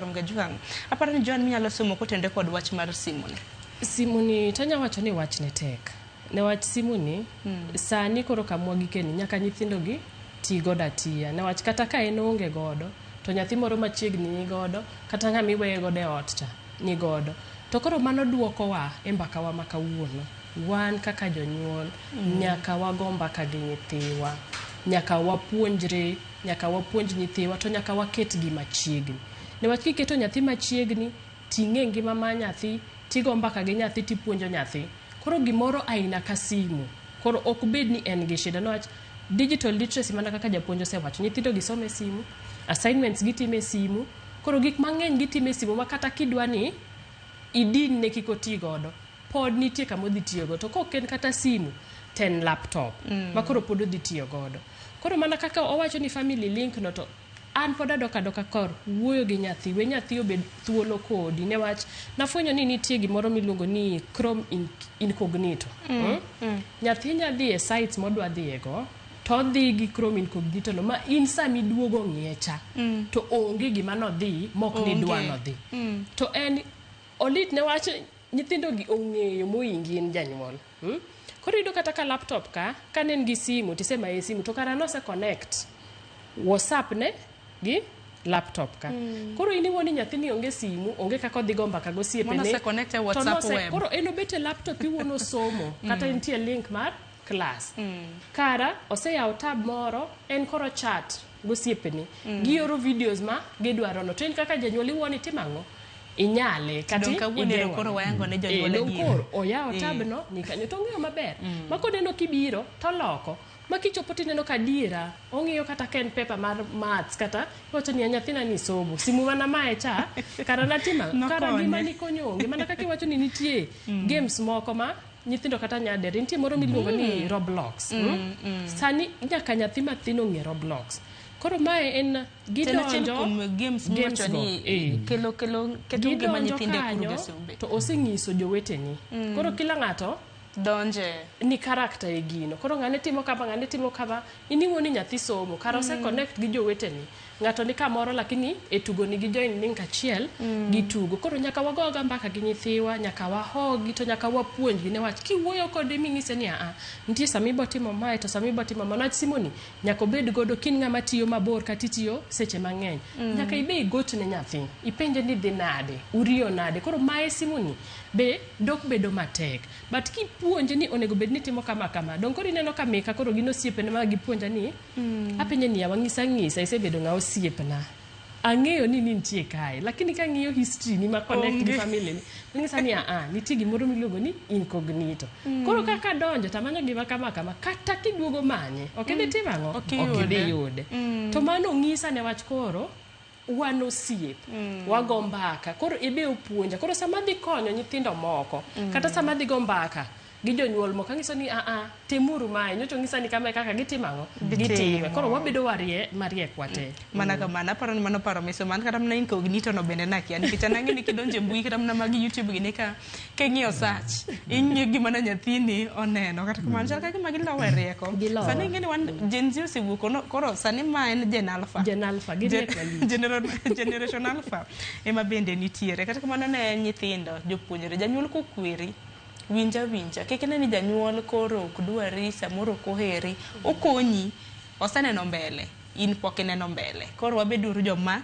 Juang. Aparo ni Joan minyalo somo kotende kod wach mar simuni. Simuni tanya wacho ni wach ne tek. Ne wach simuni sani koro kamwa gikeni nyaka nyithindo gi ti goda tiya. Ne wach kata ka en onge godo to nyathi moro machiegni ni godo kata ng'ama iweye godo e ot cha ni godo. To koro mano duoko wa e mbaka wa makawuono. Wan kaka jonyuol nyaka wago mbaka gi nyithiwa. Nyaka wapuonjre, nyaka wapuonj nyithiwa to nyaka waket gi machiegni. Ne wach kiketo nyathi machiegni ting'e ngima ma nyathi tigo mbaka gi nyathi tipuonjo nyathi. Koro gimoro aina ka simu. Koro ok bed ni en gi shida. Newach digital literacy mana kaka japuonj osewacho. Nyithindo gisome simu, assignments gitime simu. Koro gik mang'eny gitime simu ma kata kidwani idin ne kik oti godo. Pod nitie kama odhi tiyo godo. To koken kata simu, ten laptop. Ma koro pod odhi tiyo godo. Koro mana kaka owacho ni family link no to an pod adoka kor wuoyo gi nyathi, we nyathi obed thuolo kodi newach nafwenyo ni nitie gimoro miluongo ni Chrome incognito. Nyathi nyadhi e sites modwa dhiego to dhi gi Chrome incognito no ma in sami duogo ng'iecha to onge gima no dhi mok ni dwa no dhi. To en olit newach nyithindo gi ong'eyo moingi en janyuol. Koro yudo kata ka laptop ka nen gi simu tisema e simu to kara no se connect WhatsApp ne gi laptop ka. Koro iniwoni nyathi ni onge simu, onge kako dhigo mbaka go siepene. Mono se connect e WhatsApp web. Koro eno bete laptop iwono somo kata nitie link mar class. Kara oseyawo tab moro en koro chat go siepene. Gioro videos ma gidwaro no. To en kaka janyuol iwoni timang'o inyale kati idero koro wayango ne jonyuol gi. Koro oyawo tab no nikanyo to ng'eyo maber. Makoneno kibiro to loko. Makichopo tineno kadiera, ong'iyo kata ken paper mar maths kata wacho ni nyathina ni somo. Simu mana mae cha kara natima kara gima ni konyo mana kaka wacho ni nitie games moko ma nyithindo kata nyadere nitie moro miluongo ni Roblox. Sani nyaka nyathi mathino ng'e Roblox. Koro mae en gidonjo games mocho ni kelo keto gima nyithinde kuruge sombe. To oseng'iso joweteni. Koro kila ng'ato donje ni karakta e gino. Koro ng'ane timo kama iniwoni nyathi somo kara ose connect gi joweteni. Ng'ato ni kamoro lakini e tugo ni gi join link achiel gi tugo. Koro nyaka wagoga mbaka gi nyithiwa, nyaka wahogi to nyaka wapuonj gi newach kiwuoyo kode ming'ise ni nitie sami botimo mae to sami botimo manach simoni nyaka bed godo kin ng'ama tiyo mabor kata itiyo seche mang'eny. Nyaka ibe igochne nyathi. Ipenje ni dhi nade, uriyo nade. Koro mae simoni be dok bedo matek. But kipuonje ni onego bed ni timo kama. Dong koro ineno ka meka koro gino siepene ma gipuonja ni apenje ni ng'isa isebedo ng'a osiepna. Ang'eyo ni nitie kae lakini ka ng'iyo history ni ma connect gi family ni ng'isa ni nitie gimoro miluongo ni incognito. Koro kaka donjo tamanyo gima kama kata kiduogo manye ok idhi timo ang'o ok idhi yude. To mano ng'isa ne wach koro wan osiep wago mbaka. Koro ibe upuonja. Koro sama dhi konyo nyithindo moko kata sama dhi go mbaka gi jonyuol moko ng'iso ni temuru mae nyocho ng'isa ni kama kaka gitimo ang'o gitime. Koro wabedo mariek wate. Mana kamana aparo ni mano paro miso man kata mna incognito no bende nakia nikech anang'e ni kidonje mbui kata mna magi YouTube gi ne ka ng'iyo search ing'iyo gima na nyathini oneno kata kamano chal kaka magi lowe rieko. Sani ng'eni wan Gen Z osewuok koro sani ma en Gen Alpha Generation Alpha ema bende nitiere. Kata kamano ne nyithindo jopuonjre janyuol kokweri winja kekene ni janyuol koro ok dwari samoro koheri okonyi oseneno mbele in pok ineno mbele. Koro wabeduru joma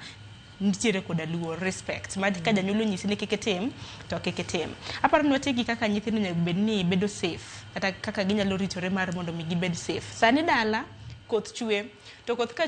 nitiere koda luor respect ma ka janyuol onyisi ni kik itim to kik itim. Aparo ni wategi kaka nyithindo nyaka bed ni bedo safe kata kaka ginyalo ritore mar mondo mi gibed safe. Sani dala koth chwe to koth ka